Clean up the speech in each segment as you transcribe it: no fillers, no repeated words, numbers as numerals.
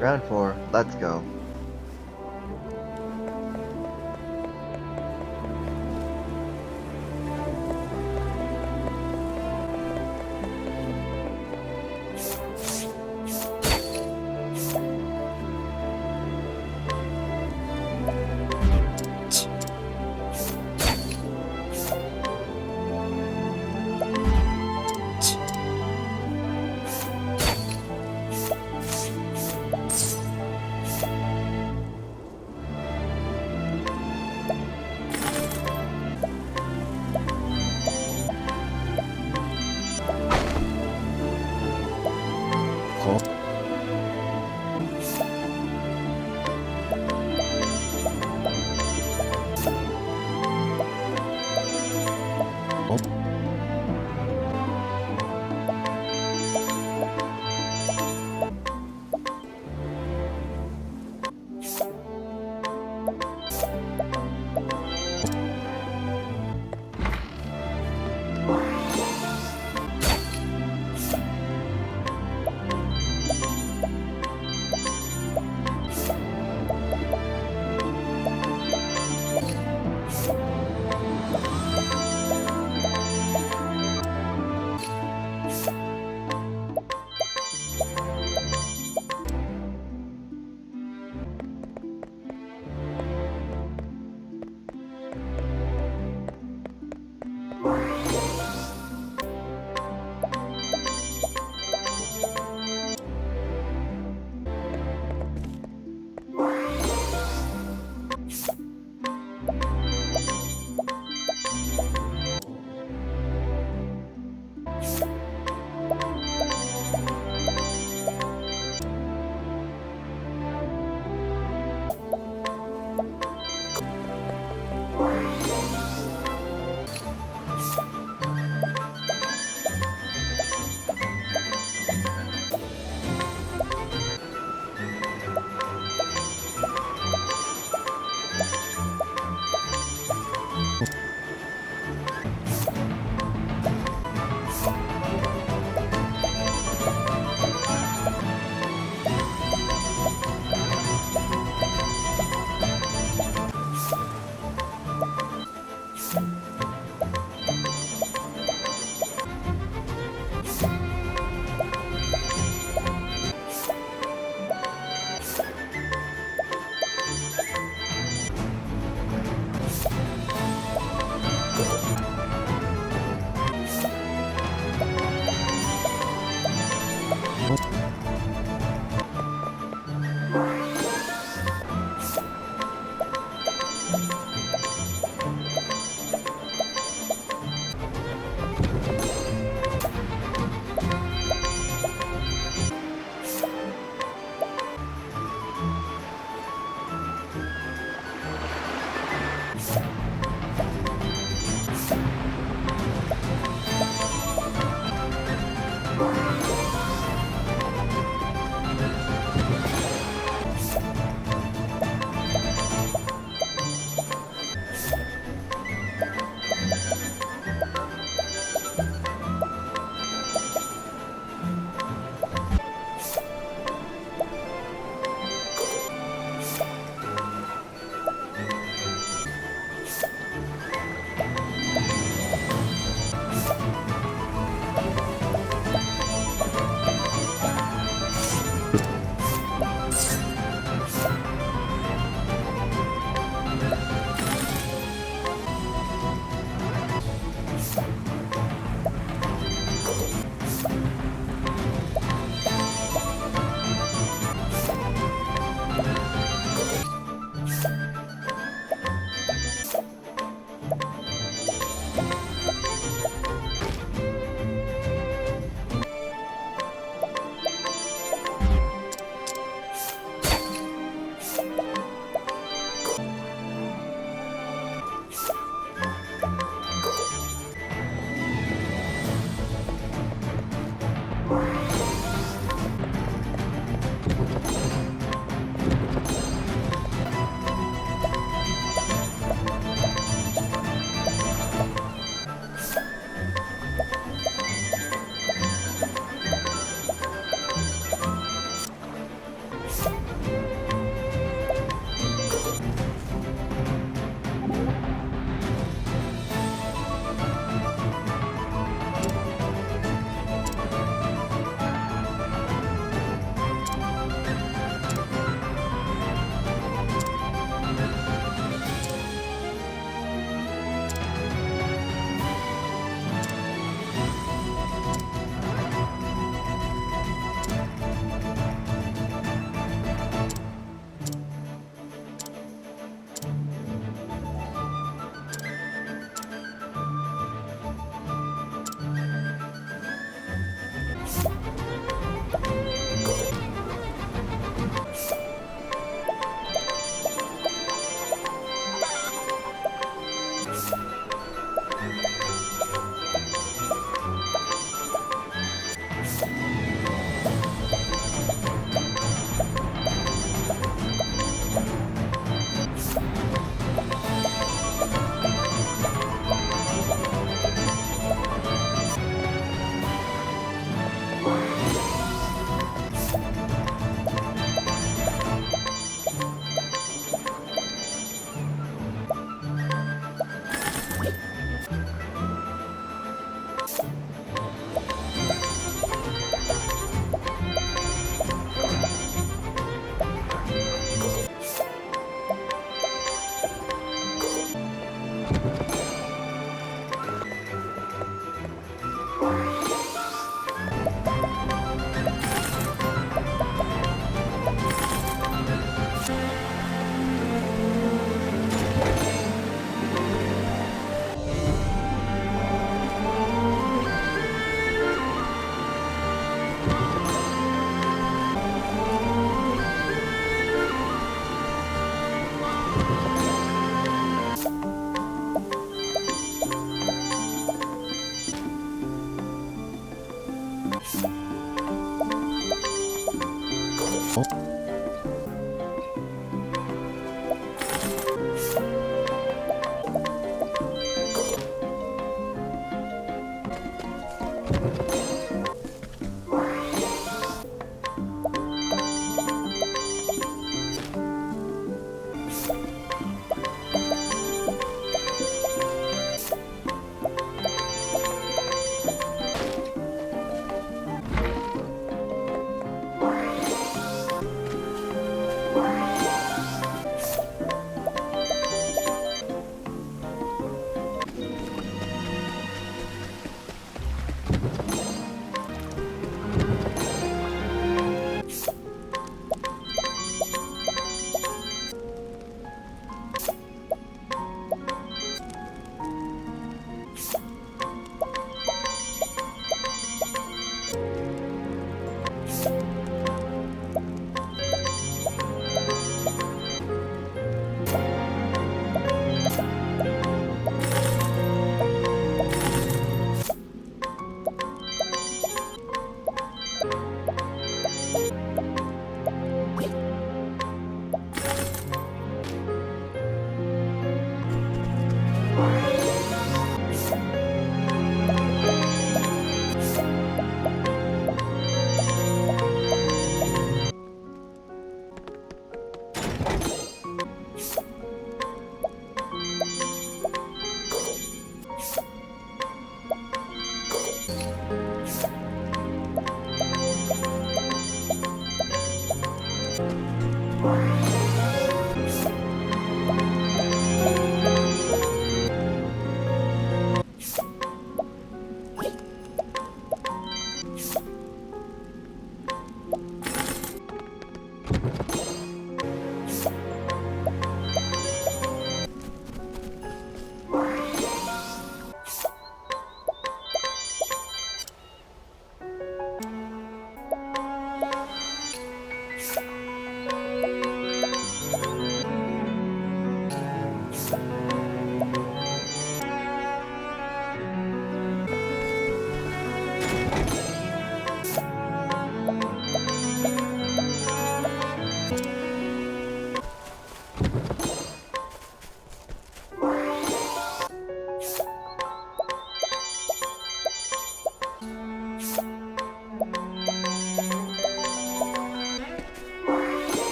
Round 4, let's go.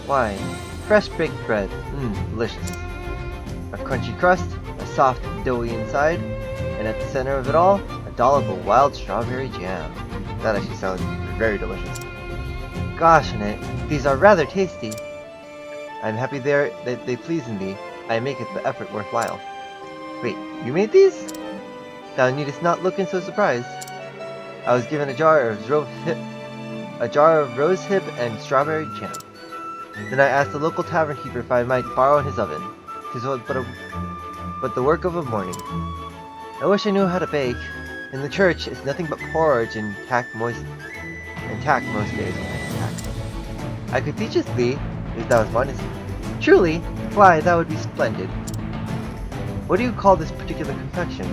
Why? Fresh baked bread. Delicious. A crunchy crust, a soft, doughy inside, and at the center of it all, a dollop of wild strawberry jam. That actually sounds very delicious. Gosh, Annette, these are rather tasty. I'm happy that they please thee. I make it the effort worthwhile. Wait, you made these? Thou needest not look so surprised. I was given a jar of rosehip and strawberry jam. Then I asked the local tavern keeper if I might borrow his oven. 'Tis but the work of a morning. I wish I knew how to bake. In the church, it's nothing but porridge and tack most days. I could teach it thee, if thou wantest. Truly? Why, that would be splendid. What do you call this particular confection?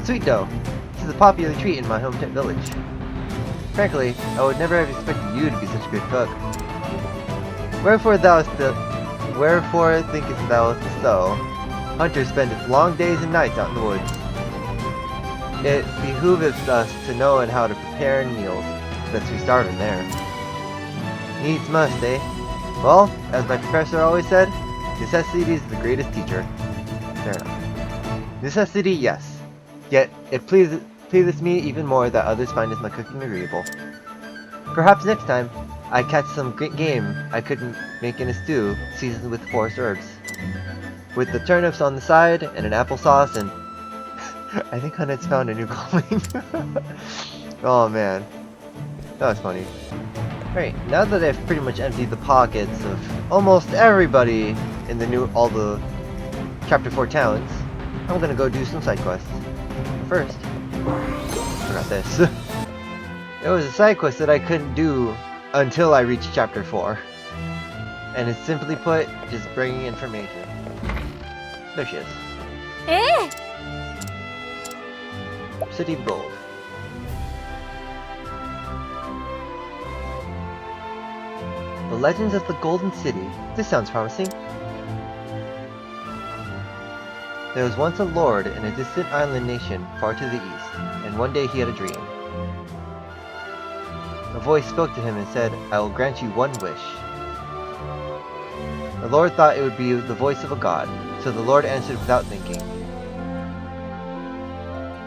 Sweet dough. This is a popular treat in my home village. Frankly, I would never have expected you to be such a good cook. Wherefore thinkest thou so? Hunters spend long days and nights out in the woods. It behooveth us to know how to prepare meals, lest we starve in there. Needs must, eh? Well, as my professor always said, necessity is the greatest teacher. Fair enough. Necessity, yes. Yet, it pleaseth me even more that others find my cooking agreeable. Perhaps next time, I catch some great game I couldn't make in a stew, seasoned with forest herbs. With the turnips on the side, and an applesauce, and... I think Hunnet's found a new calling. Oh man. That was funny. Alright, now that I've pretty much emptied the pockets of almost everybody in all the Chapter 4 towns, I'm gonna go do some side quests. First, forgot this. There was a side quest that I couldn't do until I reached Chapter 4. And it's simply put, just bringing information. There she is. Eh? City of Gold. The Legends of the Golden City. This sounds promising. There was once a lord in a distant island nation far to the east, and one day he had a dream. A voice spoke to him and said, "I will grant you one wish." The lord thought it would be the voice of a god, so the lord answered without thinking.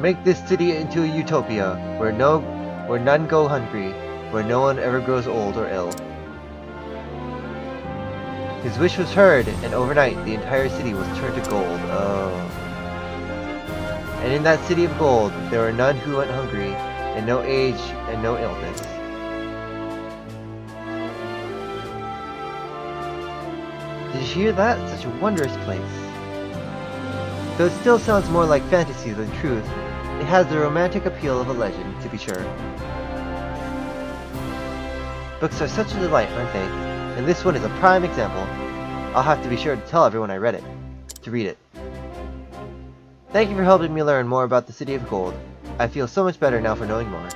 "Make this city into a utopia, where none go hungry, where no one ever grows old or ill." His wish was heard, and overnight the entire city was turned to gold. Oh. And in that city of gold, there were none who went hungry, and no age and no illness. Did you hear that? Such a wondrous place. Though it still sounds more like fantasy than truth, it has the romantic appeal of a legend, to be sure. Books are such a delight, aren't they? And this one is a prime example. I'll have to be sure to tell everyone I read it. To read it. Thank you for helping me learn more about the City of Gold. I feel so much better now for knowing more.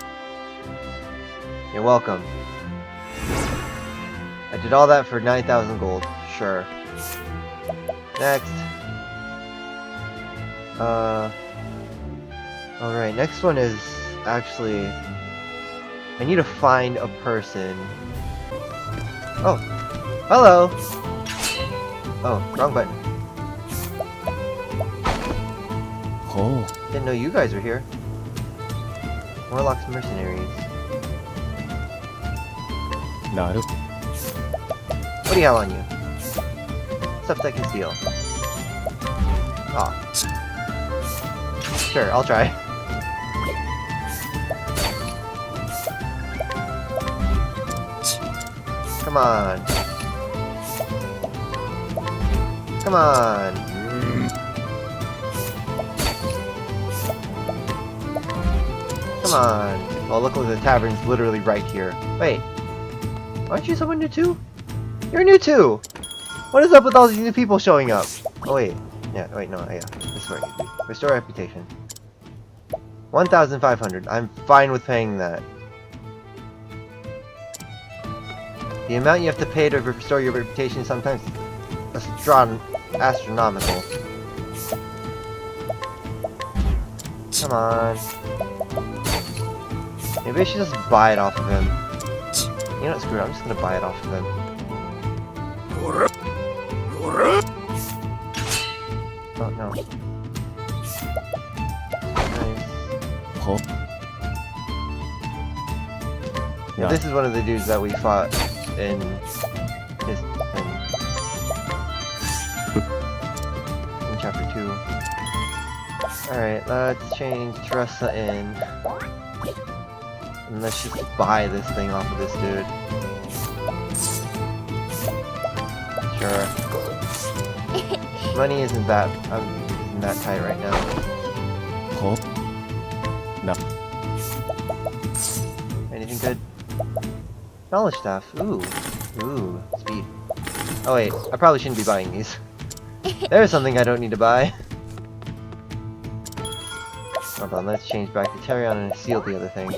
You're welcome. I did all that for 9,000 gold. Sure. Next. Alright, next one is actually... I need to find a person. Oh! Hello! Oh, wrong button. Oh. Didn't know you guys were here. Warlock's mercenaries. Naru. What do you have on you? Stuff that can steal. Aw. Sure, I'll try. Come on. Come on. Come on. Oh, look, the tavern's literally right here. Wait. Aren't you someone new too? You're new too! What is up with all these new people showing up? Oh wait. Yeah, wait, no, yeah. This way. Restore reputation. 1,500. I'm fine with paying that. The amount you have to pay to restore your reputation is sometimes astronomical. Come on. Maybe I should just buy it off of him. You know what, screw it, I'm just gonna buy it off of him. Oh no. Nice. Huh? Yeah, this is one of the dudes that we fought in his in chapter 2. Alright, let's change Teresa in. And let's just buy this thing off of this dude. Sure. Money isn't that tight right now. Huh? No. Anything good? Knowledge staff. Ooh. Ooh. Speed. Oh wait, I probably shouldn't be buying these. There's something I don't need to buy. Hold on, let's change back to Terion and seal the other thing.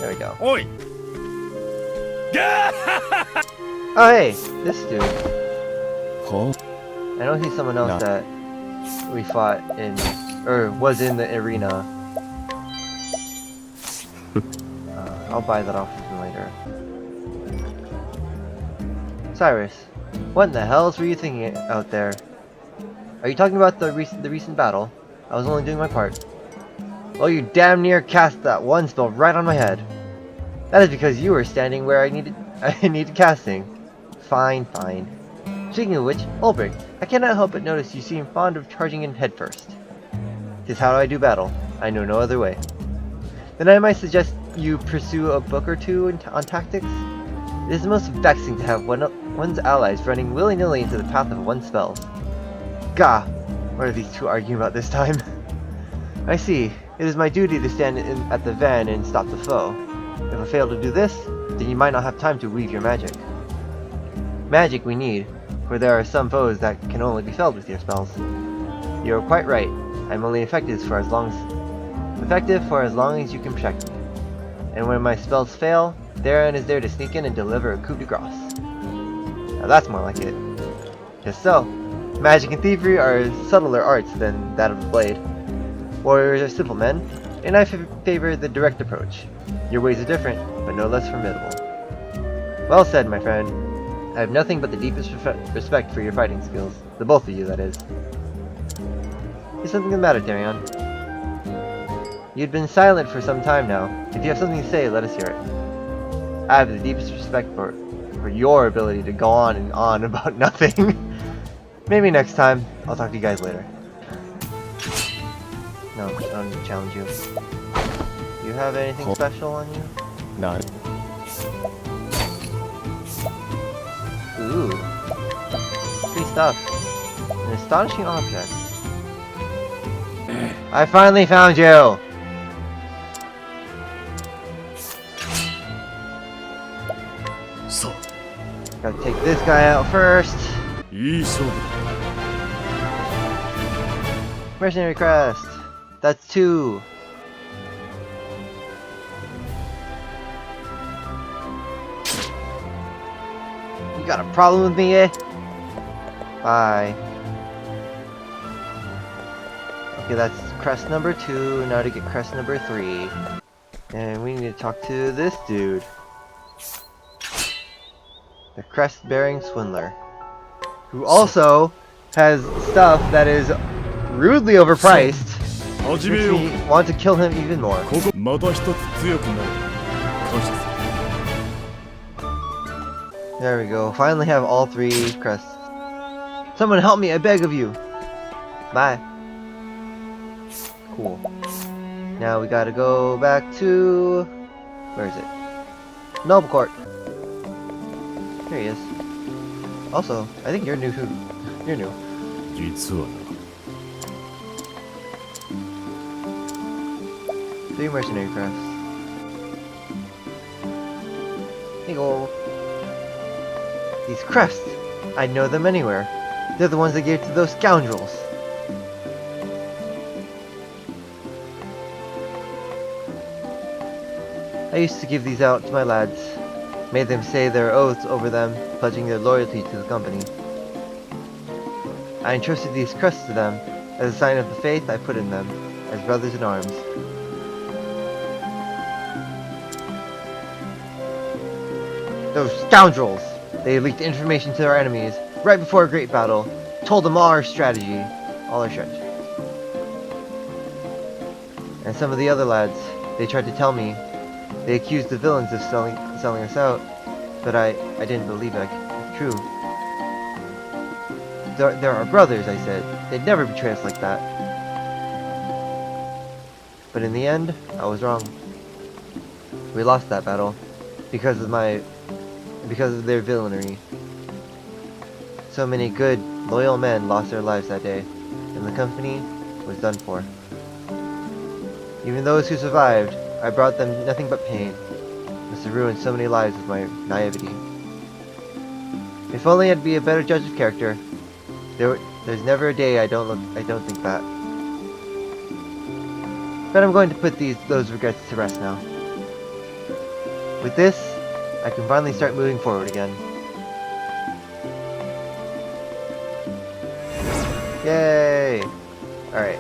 There we go. Oi! Oh hey! This dude. Huh? I know he's someone else No. that we fought in, or was in the arena. I'll buy that off of him later. Cyrus, what in the hells were you thinking out there? Are you talking about the recent battle? I was only doing my part. Well, you damn near cast that one spell right on my head. That is because you were standing where I needed casting. Fine, fine. Speaking of which, Ulbrich, I cannot help but notice you seem fond of charging in headfirst. 'Tis how I do battle. I know no other way. Then I might suggest you pursue a book or two on tactics. It is most vexing to have one's allies running willy-nilly into the path of one's spells. Gah! What are these two arguing about this time? I see. It is my duty to stand at the van and stop the foe. If I fail to do this, then you might not have time to weave your magic. Magic we need, for there are some foes that can only be felled with your spells. You are quite right. I'm only effective for as long as you can protect me. And when my spells fail, Theron is there to sneak in and deliver a coup de grace. Now that's more like it. Just so, magic and thievery are subtler arts than that of the blade. Warriors are simple men, and I favor the direct approach. Your ways are different, but no less formidable. Well said, my friend. I have nothing but the deepest respect for your fighting skills. The both of you, that is. Is something the matter, Darion? You'd been silent for some time now. If you have something to say, let us hear it. I have the deepest respect for your ability to go on and on about nothing. Maybe next time. I'll talk to you guys later. No, I don't need to challenge you. Do you have anything special on you? No. Ooh. Free stuff. An astonishing object. I finally found you! So, Gotta take this guy out first. いい勝負だ。 Mercenary crest. That's 2. You got a problem with me, eh? Bye. Okay, that's crest number 2. Now to get crest number 3. And we need to talk to this dude. The crest-bearing swindler. Who also has stuff that is rudely overpriced. 始め Makes よう。 me want to kill him even more. ここまた一つ強くなる。感謝する。 There we go. Finally have all 3 crests. Someone help me, I beg of you. Bye. Cool. Now we gotta go back to... Where is it? Noble Court. There he is. Also, I think you're new too. You're new. 実はな。 3 mercenary crests. Hey go. These crests! I'd know them anywhere. They're the ones I gave to those scoundrels. I used to give these out to my lads. Made them say their oaths over them, pledging their loyalty to the company. I entrusted these crusts to them as a sign of the faith I put in them as brothers in arms. Those scoundrels! They leaked information to our enemies right before a great battle, told them all our strategy. And some of the other lads, they tried to tell me. They accused the villains of selling us out, but I didn't believe it true. They're our brothers, I said. They'd never betray us like that. But in the end, I was wrong. We lost that battle because of their villainy. So many good, loyal men lost their lives that day, and the company was done for. Even those who survived, I brought them nothing but pain. Must have ruined so many lives with my naivety. If only I'd be a better judge of character. There's never a day I don't think that. But I'm going to put those regrets to rest now. With this, I can finally start moving forward again. Yay! Alright.